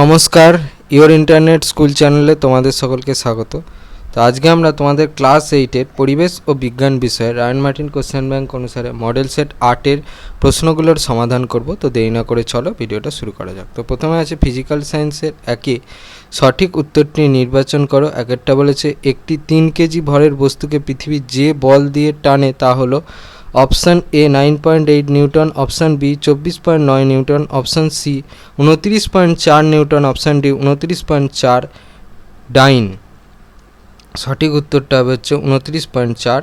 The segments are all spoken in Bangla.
নমস্কার, ইওর ইন্টারনেট স্কুল চ্যানেলে তোমাদের সকলকে স্বাগত। তো আজকে আমরা তোমাদের ক্লাস 8-এর পরিবেশ ও বিজ্ঞান বিষয়ে রায়ন মার্টিন কোশ্চেন ব্যাংক অনুসারে মডেল সেট 8-এর প্রশ্নগুলোর সমাধান করব। তো দেরি না করে চলো ভিডিওটা শুরু করা যাক। তো প্রথমে আছে ফিজিক্যাল সায়েন্সের একে সঠিক উত্তরটি নির্বাচন করো। একেরটা বলেছে একটি 3 কেজি ভরের বস্তুকে পৃথিবী যে বল দিয়ে টানে তা হলো option A 9.8 newton, option B 24.9 newton, option C 29.4 newton, option D 29.4 dyne. সঠিক উত্তরটা হবে হচ্ছে 29.4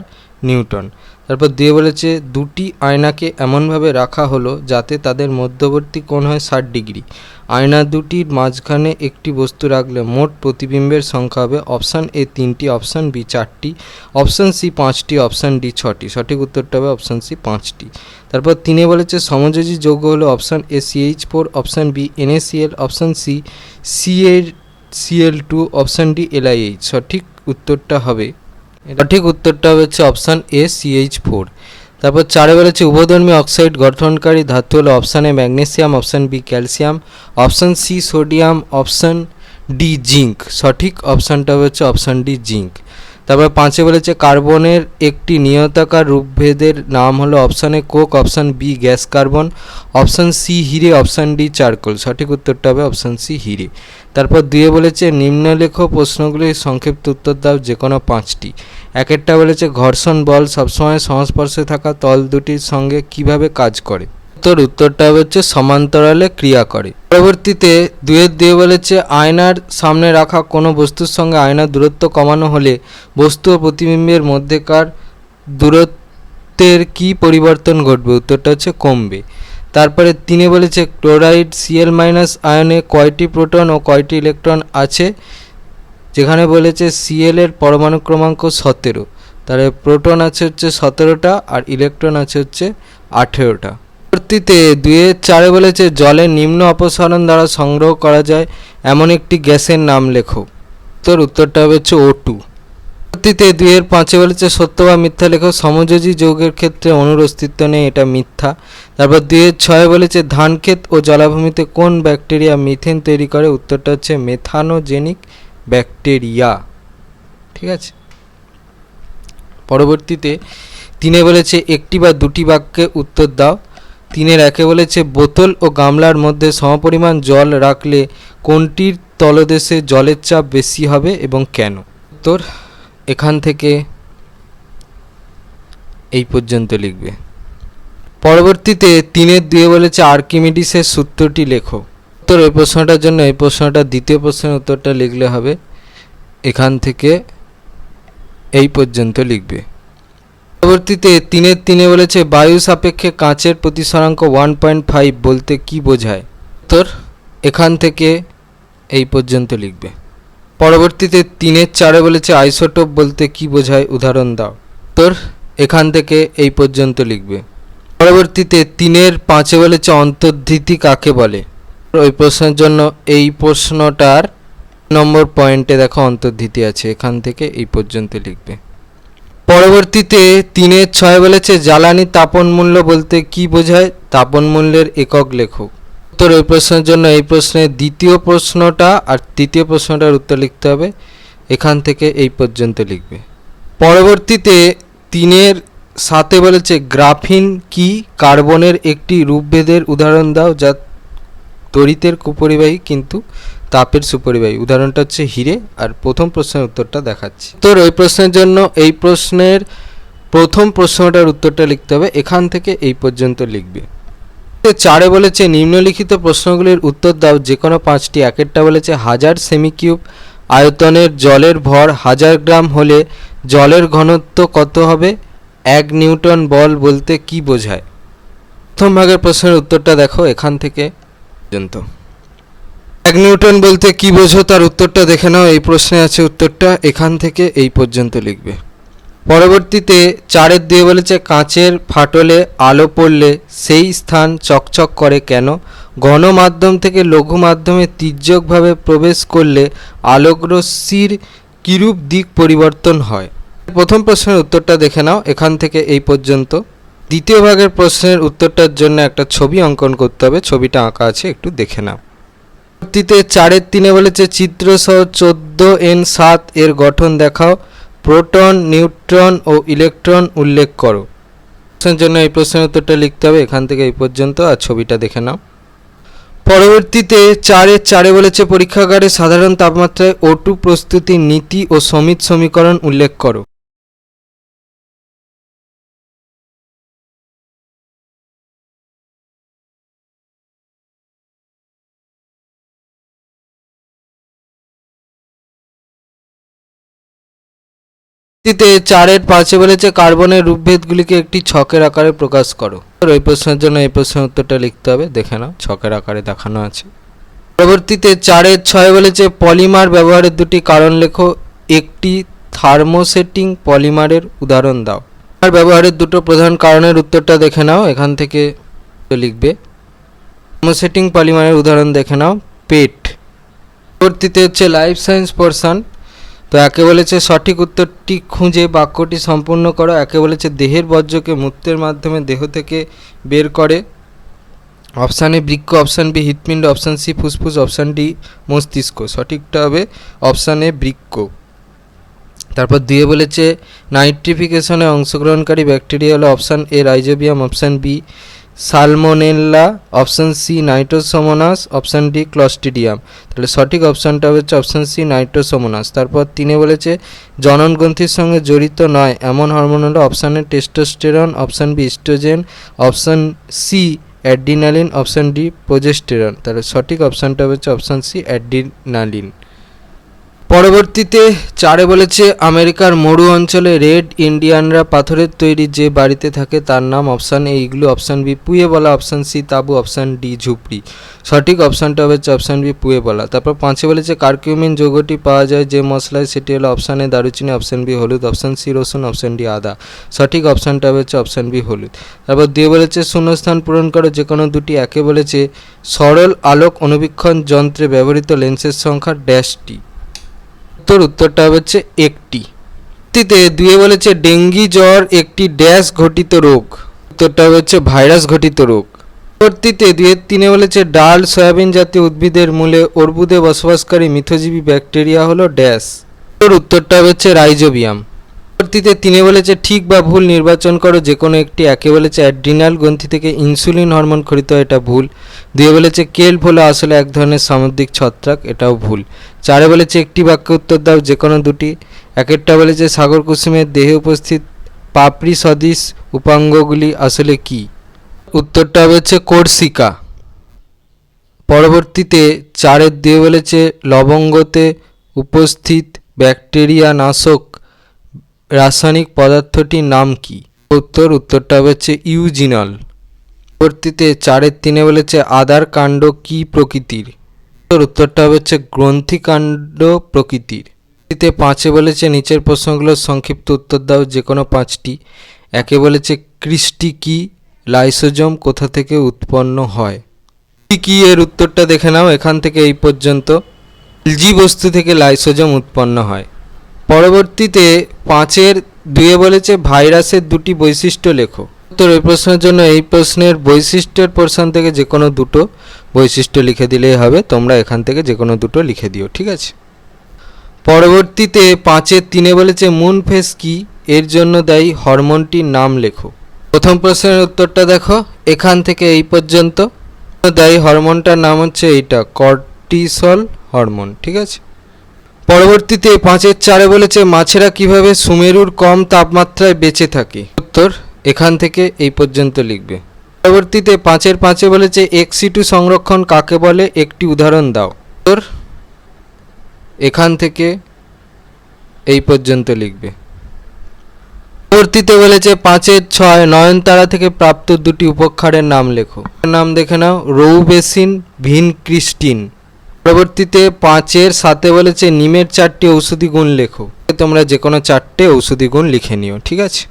নিউটন। তারপর দিয়ে বলেছে দুটি আয়নাকে এমনভাবে রাখা হলো যাতে তাদের মধ্যবর্তী কোণ হয় 60 ডিগ্রি। আয়না দুটির মাঝখানে একটি বস্তু রাখলে মোট প্রতিবিম্বের সংখ্যা হবে অপশান এ 3টি, অপশান বি 4টি, অপশান সি 5টি, অপশান ডি 6টি। সঠিক উত্তরটা হবে অপশান সি 5টি। তারপর তিনে বলেছে সমযোজী যৌগ হলো option A CH4, option B NaCl, option C CaCl2, option D LiH। সঠিক উত্তরটা হবে হচ্ছে অপশান এ CH4। তারপর চারে বলেছে উভধর্মী অক্সাইড গঠনকারী ধাতু হলো option A magnesium, option B calcium, option C sodium, option D zinc. সঠিক অপশানটা হচ্ছে অপশান ডি জিঙ্ক। তারপর পাঁচে বলেছে কার্বনের একটি নিয়তাকার রূপভেদের নাম হলো option A coke, option B gas carbon, option C হিরে, অপশান ডি চারকোল। সঠিক উত্তরটা হবে অপশান সি হিরে। তারপর দুয়ে বলেছে নিম্নলেখ প্রশ্নগুলির সংক্ষিপ্ত উত্তর দাও যে কোনো 5টি। একেরটা বলেছে ঘর্ষণ বল সবসময় সংস্পর্শে থাকা তল দুটির সঙ্গে কিভাবে কাজ করে। উত্তরটা হচ্ছে সমান্তরালে ক্রিয়া করে। পরবর্তীতে দুয়ে বলেছে আয়নার সামনে রাখা কোনো বস্তুর সঙ্গে আয়নার দূরত্ব কমানো হলে বস্তু ও প্রতিবিম্বের মধ্যেকার দূরত্বের কি পরিবর্তন ঘটবে। উত্তরটা হচ্ছে কমবে। তারপরে তিনে বলেছে ক্লোরাইড Cl- আয়নে কয়টি প্রোটন ও কয়টি ইলেকট্রন আছে। যেখানে বলেছে Cl এর পরমাণু ক্রমাঙ্ক 17, তাহলে প্রোটন আছে হচ্ছে 17টা আর ইলেকট্রন আছে হচ্ছে 18টা। পরবর্তীতে 2-4 বলেছে জলের নিম্ন অপসারণ দ্বারা সংগ্রহ করা যায় এমন একটি গ্যাসের নাম লেখো। উত্তরটা হবে হচ্ছে O2। পরবর্তীতে 2-5 বলেছে সত্য বা মিথ্যা লেখো। সমযোজী যৌগের ক্ষেত্রে অণুর অস্তিত্ব নেই, এটা মিথ্যা। তারপর 2-6 বলেছে ধান ক্ষেত ও জলাভূমিতে কোন ব্যাকটেরিয়া মিথেন তৈরি করে। উত্তরটা হচ্ছে মেথানোজেনিক ব্যাকটেরিয়া। ঠিক আছে। পরবর্তীতে 3 বলেছে একটি বা দুটি বাক্যে উত্তর দাও। 3-1 বলেছে বোতল ও গামলার মধ্যে সমপরিমাণ জল রাখলে কোনটির তলদেশে জলের চাপ বেশি হবে এবং কেন। উত্তর এখান থেকে এই পর্যন্ত লিখবে। পরবর্তীতে 3-2 বলেছে আর্কিমিডিসের সূত্রটি লেখো। উত্তর এই প্রশ্নটার জন্য এই প্রশ্নটা দ্বিতীয় প্রশ্নের উত্তরটা লিখলে হবে এখান থেকে এই পর্যন্ত লিখবে। পরবর্তীতে 3-3 বলেছে বায়ু সাপেক্ষে কাঁচের প্রতিসরাঙ্ক 1.5 বলতে কি বোঝায়। উত্তর এখান থেকে এই পর্যন্ত লিখবে। পরবর্তীতে 3-4 বলেছে আইসোটোপ বলতে কি বোঝায়, উদাহরণ দাও। উত্তর এখান থেকে এই পর্যন্ত লিখবে। পরবর্তীতে 3-5 বলেছে অন্তর্ধিতি কাকে বলে। ওই প্রশ্নের জন্য এই প্রশ্নটার নম্বর পয়েন্টে দেখো অন্তর্ধিতি আছে, এখান থেকে এই পর্যন্ত লিখবে। পরবর্তীতে 3-6 বলেছে জ্বালানি তাপন মূল্য বলতে কি বোঝায়, তাপন মূল্যের একক লেখো। উত্তর এই প্রশ্নের জন্য এই প্রশ্নের দ্বিতীয় প্রশ্নটা আর তৃতীয় প্রশ্নটার উত্তর লিখতে হবে, এখান থেকে এই পর্যন্ত লিখবে। পরবর্তীতে 3-7 বলেছে গ্রাফিন কি, কার্বনের একটি রূপভেদের উদাহরণ দাও যা তড়িতের কুপরিবাহী কিন্তু তাপের সুপরিবাহী। উদাহরণটা হচ্ছে হিরে। আর প্রথম প্রশ্নের উত্তরটা দেখাচ্ছি। তোর ওই প্রশ্নের জন্য এই প্রশ্নের প্রথম প্রশ্নটার উত্তরটা লিখতে হবে, এখান থেকে এই পর্যন্ত লিখবে। 4 বলেছে নিম্নলিখিত প্রশ্নগুলির উত্তর দাও যে কোনো 5টি। একেরটা বলেছে 1000 সেমিকিউব আয়তনের জলের ভর 1000 গ্রাম হলে জলের ঘনত্ব কত হবে। 1 নিউটন বল বলতে কি বোঝায়। প্রথম ভাগের প্রশ্নের উত্তরটা দেখো এখান থেকে পর্যন্ত। 1 নিউটন বলতে কি বোঝো তার উত্তরটা দেখে নাও, এই প্রশ্নে আছে উত্তরটা, এখান থেকে এই পর্যন্ত লিখবে। পরবর্তীতে 4-2 বলেছে কাঁচের ফাটলে আলো পড়লে সেই স্থান চকচক করে কেন। ঘন মাধ্যম থেকে লঘু মাধ্যমে তির্যকভাবে প্রবেশ করলে আলোকরশ্মির কিরূপ দিক পরিবর্তন হয়। প্রথম প্রশ্নের উত্তরটা দেখে নাও, এখান থেকে এই পর্যন্ত। দ্বিতীয় ভাগের প্রশ্নের উত্তরটার জন্য একটা ছবি অঙ্কন করতে হবে, ছবিটা আঁকা আছে, একটু দেখে নাও। পরবর্তীতে 4-3 বলেছে চিত্র সহ 14n7 এর গঠন দেখাও, প্রোটন, নিউট্রন ও ইলেকট্রন উল্লেখ করো। প্রশ্নের জন্য এই প্রশ্নের উত্তরটা লিখতে হবে, এখান থেকে এই পর্যন্ত, আর ছবিটা দেখে নাও। পরবর্তীতে 4-4 বলেছে পরীক্ষাগারে সাধারণ তাপমাত্রায় O2 প্রস্তুতির নীতি ও সমিত সমীকরণ উল্লেখ করো। পরবর্তীতে 4-5 বলেছে কার্বনের রূপভেদগুলিকে একটি ছকের আকারে প্রকাশ করো। এই প্রশ্নের জন্য এই প্রশ্নের উত্তরটা লিখতে হবে, দেখে নাও, ছকের আকারে দেখানো আছে। পরবর্তীতে 4-6 বলেছে পলিমার ব্যবহারের দুটি কারণ লেখো, একটি থার্মোসেটিং পলিমারের উদাহরণ দাও। আর ব্যবহারের দুটো প্রধান কারণের উত্তরটা দেখে নাও, এখান থেকে লিখবে। থার্মোসেটিং পলিমারের উদাহরণ দেখে নাও, পেট। পরবর্তীতে হচ্ছে লাইফ সায়েন্স পোরশন। তো একে বলেছে সঠিক উত্তরটি খুঁজে বাক্যটি সম্পূর্ণ করো। একে বলেছে দেহের বর্জ্যকে মূত্রের মাধ্যমে দেহ থেকে বের করে। অপশান এ বৃক্ক, অপশান বি হৃৎপিণ্ড, অপশান সি ফুসফুস, অপশান ডি মস্তিষ্ক। সঠিকটা হবে অপশান এ বৃক্ক। তারপর দিয়ে বলেছে নাইট্রিফিকেশনে অংশগ্রহণকারী ব্যাকটেরিয়া হলো option A rhizobium, option B salmonella, option C nitrosomonas, option D clostridium. তাহলে সঠিক অপশানটা হচ্ছে অপশান সি নাইট্রোসোমোনাস। তারপর 3 বলেছে জনন গ্রন্থির সঙ্গে জড়িত নয় এমন হরমোন হলো option A testosterone, option B oestrogen, option C adrenaline, option D progesterone. তাহলে সঠিক অপশানটা হচ্ছে অপশান সি অ্যাড্রিনালিন। পরবর্তীতে 4 বলেছে আমেরিকার মরু অঞ্চলে রেড ইন্ডিয়ানরা পাথরের তৈরি যে বাড়িতে থাকে তার নাম option A igloo, option B pueblo, option C তাঁবু, অপশান ডি ঝুপড়ি। সঠিক অপশানটা হচ্ছে অপশান বি পুয়েবলা। তারপর 5 বলেছে কারকিউমিন যৌগটি পাওয়া যায় যে মশলায়, সেটি হলো অপশান এ দারুচিনি, অপশান বি হলুদ, অপশান সি রসুন, অপশান ডি আদা। সঠিক অপশানটা হচ্ছে অপশান বি হলুদ। তারপর 2 বলেছে শূন্যস্থান পূরণ করো যে কোনো দুটি। একে বলেছে সরল আলোক অনুবীক্ষণ যন্ত্রে ব্যবহৃত লেন্সের সংখ্যা ড্যাশটি। উত্তরটা হচ্ছে একটি। 2 বলেছে ডেঙ্গি জ্বর একটি ড্যাশ ঘটিত রোগ। উত্তরটা হচ্ছে ভাইরাস ঘটিত রোগ। পরবর্তীতে 2-3 বলেছে ডাল সয়াবিন জাতীয় উদ্ভিদের মূলে অর্বুদে বসবাসকারী মিথজীবী ব্যাকটেরিয়া হলো ড্যাশ। উত্তরটা হচ্ছে রাইজোবিয়াম। পরবর্তীতে 3 বলেছে ঠিক বা ভুল নির্বাচন করো যে কোনো একটি। একে বলেছে অ্যাড্রিনাল গ্রন্থি থেকে ইনসুলিন হরমোন খরিত হয়, এটা ভুল। 2 বলেছে কেল্প হলো আসলে এক ধরনের সামুদ্রিক ছত্রাক, এটাও ভুল। 4 বলেছে একটি বাক্যে উত্তর দাও যে কোনো দুটি। একটা বলেছে সাগর কুসুমের দেহে উপস্থিত পাপড়ি সদৃশ উপাঙ্গগুলি আসলে কি? উত্তরটা হচ্ছে কোর্সিকা। পরবর্তীতে 4-2 বলেছে লবঙ্গতে উপস্থিত ব্যাকটেরিয়া নাশক রাসায়নিক পদার্থটির নাম কি? উত্তরটা হচ্ছে ইউজিনল। পরবর্তীতে 4-3 বলেছে আদার কাণ্ড কি প্রকৃতির? উত্তরটা হচ্ছে গ্রন্থিকাণ্ড প্রকৃতির। 5 বলেছে নিচের প্রশ্নগুলোর সংক্ষিপ্ত উত্তর দাও যে কোনো 5টি। একে বলেছে ক্রিস্টি কি, লাইসোজোম কোথা থেকে উৎপন্ন হয়? কি এর উত্তরটা দেখে নাও, এখান থেকে এই পর্যন্ত। এলজি বস্তু থেকে লাইসোজোম উৎপন্ন হয়। পরবর্তীতে 5-2 বলেছে ভাইরাসের দুটি বৈশিষ্ট্য লেখো। উত্তর এই প্রশ্নের জন্য এই প্রশ্নের বৈশিষ্ট্যের পোরশন থেকে যে কোনো দুটো বৈশিষ্ট্য লিখে দিলেই হবে। তোমরা এখান থেকে যে কোনো দুটো লিখে দিও, ঠিক আছে। পরবর্তীতে 5-3 বলেছে মুন ফেস কি, এর জন্য দায়ী হরমোনটির নাম লেখো। প্রথম প্রশ্নের উত্তরটা দেখো, এখান থেকে এই পর্যন্ত। দায়ী হরমোনটার নাম হচ্ছে এইটা কর্টিসল হরমোন, ঠিক আছে। পরবর্তীতে 5-4 বলেছে মাছেরা কিভাবে সুমেরুর কম তাপমাত্রায় বেঁচে থাকে? উত্তর এখান থেকে এই পর্যন্ত লিখবে। পরবর্তীতে 5-5 বলেছে এক্সিটু সংরক্ষণ কাকে বলে, একটি উদাহরণ দাও। উত্তর এখান থেকে এই পর্যন্ত লিখবে। পরবর্তীতে বলেছে 5-6 নয়নতারা থেকে প্রাপ্ত দুটি উপক্ষারের নাম লেখো। নাম দেখে নাও, রৌবেসিন, ভিন ক্রিস্টিন। পরবর্তীতে 5-7 বলেছে নিমের 4টি ঔষধি গুণ লেখো। তোমরা যে কোনো 4টে ঔষধি গুণ লিখে নিও, ঠিক আছে।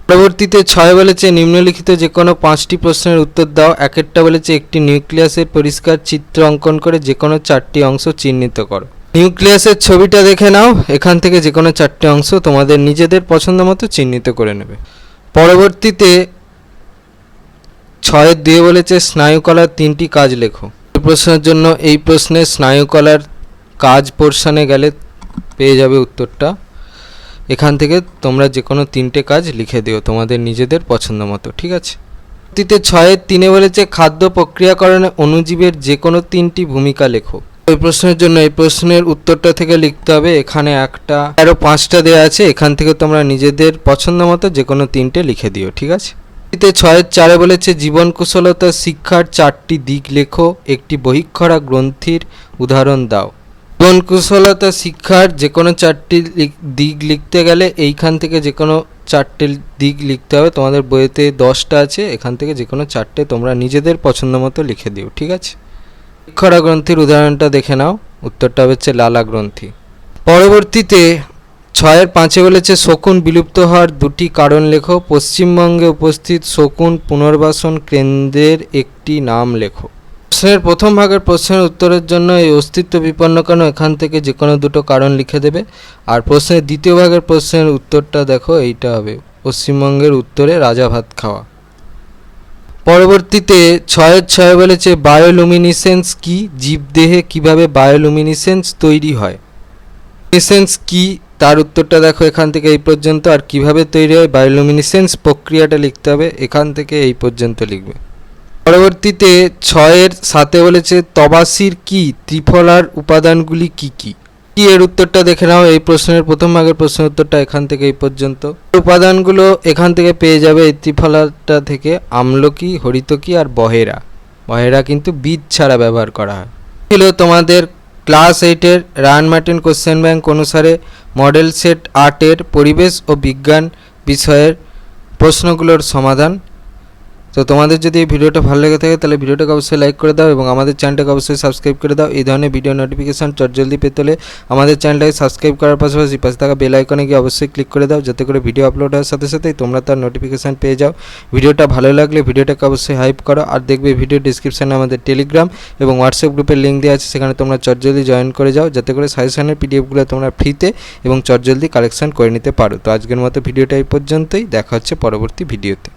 পরবর্তীতে 6 বলেছে নিম্নলিখিত যে কোনো 5টি প্রশ্নের উত্তর দাও। একটা বলেছে একটি নিউক্লিয়াসের পরিষ্কার চিত্র অঙ্কন করে যে কোনো 4টি অংশ চিহ্নিত করো। নিউক্লিয়াসের ছবিটা দেখে নাও, এখান থেকে যে কোনো 4টে অংশ তোমাদের নিজেদের পছন্দ মতো চিহ্নিত করে নেবে। পরবর্তীতে 6-2 বলেছে স্নায়ুকলার 3টি কাজ লেখো। প্রশ্নের জন্য এই প্রশ্নের স্নায়ুকলার কাজ পোর্শনে গেলে পেয়ে যাবে উত্তরটা। এখান থেকে তোমরা যে কোনো 3টে কাজ লিখে দিও তোমাদের নিজেদের পছন্দ মতো, ঠিক আছে। পরবর্তীতে 6-3 বলেছে খাদ্য প্রক্রিয়াকরণে অণুজীবের যে কোনো 3টি ভূমিকা লেখো। ওই প্রশ্নের জন্য এই প্রশ্নের উত্তরটা থেকে লিখতে হবে। এখানে একটা আরও 5টা দেওয়া আছে, এখান থেকে তোমরা নিজেদের পছন্দ মতো যে কোনো 3টে লিখে দিও, ঠিক আছে। 6-4 বলেছে জীবন কুশলতা শিক্ষার 4টি দিক লেখো, একটি বহিঃক্ষরা গ্রন্থির উদাহরণ দাও। জীবন কুশলতা শিক্ষার যে কোনো 4টি দিক লিখতে গেলে এইখান থেকে যে কোনো 4টে দিক লিখতে হবে। তোমাদের বইতে 10টা আছে, এখান থেকে যে কোনো 4টে তোমরা নিজেদের পছন্দ মতো লিখে দিও, ঠিক আছে। বহিঃক্ষরা গ্রন্থির উদাহরণটা দেখে নাও, উত্তরটা হচ্ছে লালা গ্রন্থি। পরবর্তীতে 6-5 বলেছে শকুন বিলুপ্ত হওয়ার 2টি কারণ লেখো, পশ্চিমবঙ্গে উপস্থিত শকুন পুনর্বাসন কেন্দ্রের একটি নাম লেখো। প্রশ্নের প্রথম ভাগের প্রশ্নের উত্তরের জন্য এই অস্তিত্ব বিপন্ন কেন এখান থেকে যে কোনো 2টো কারণ লিখে দেবে। আর প্রশ্নের দ্বিতীয় ভাগের প্রশ্নের উত্তরটা দেখো, এইটা হবে পশ্চিমবঙ্গের উত্তরে রাজা ভাত খাওয়া। পরবর্তীতে 6-6 বলেছে বায়োলুমিনিসেন্স কি, জীবদেহে কিভাবে বায়োলুমিনিসেন্স তৈরি হয়। লুমিনিসেন্স কি তার উত্তরটা দেখো এখান থেকে এই পর্যন্ত, আর কিভাবে তৈরি হয় বায়োলুমিনিসেন্স প্রক্রিয়াটা লিখতে হবে, এখান থেকে এই পর্যন্ত লিখবে। পরবর্তীতে 6-7 বলেছে তবাসির কি, ত্রিফলার উপাদানগুলি কি কি। এর উত্তরটা দেখে নাও, এই প্রশ্নের প্রথম ভাগের প্রশ্নের উত্তরটা এখান থেকে এই পর্যন্ত। উপাদানগুলো এখান থেকে পেয়ে যাবে এই ত্রিফলাটা থেকে, আমলকি, হরিতকি আর বহেরা। বহেরা কিন্তু বীজ ছাড়া ব্যবহার করা হয়। ছিল তোমাদের ক্লাস 8-এর রায়ান মার্টিন কোশ্চেন ব্যাংক অনুসারে মডেল সেট 8-এর পরিবেশ ও বিজ্ঞান বিষয়ের প্রশ্নগুলোর সমাধান। তো তোমাদের যদি এই ভিডিওটা ভালো লেগে থাকে তাহলে ভিডিওটাকে অবশ্যই লাইক করে দাও এবং আমাদের চ্যানেলটাকে অবশ্যই সাবস্ক্রাইব করে দাও। এই ধরনের ভিডিও নোটিফিকেশান জলদি পেতে হলে আমাদের চ্যানেলটাকে সাবস্ক্রাইব করার পাশাপাশি পাশে থাকা বেল আইকনে গিয়ে অবশ্যই ক্লিক করে দাও, যাতে করে ভিডিও আপলোড হওয়ার সাথে সাথেই তোমরা তার নোটিফিকেশান পেয়ে যাও। ভিডিওটা ভালো লাগলে ভিডিওটাকে অবশ্যই হাইপ করো, আর দেখবে ভিডিও ডিসক্রিপশানে আমাদের টেলিগ্রাম এবং হোয়াটসঅ্যাপ গ্রুপের লিঙ্ক দেওয়া আছে, সেখানে তোমরা জলদি জয়েন করে যাও, যাতে করে সাজেশনের পিডিএফগুলো তোমরা ফ্রিতে এবং জলদি কালেকশন করে নিতে পারো। তো আজকের মতো ভিডিওটা এই পর্যন্তই, দেখা হচ্ছে পরবর্তী ভিডিওতে।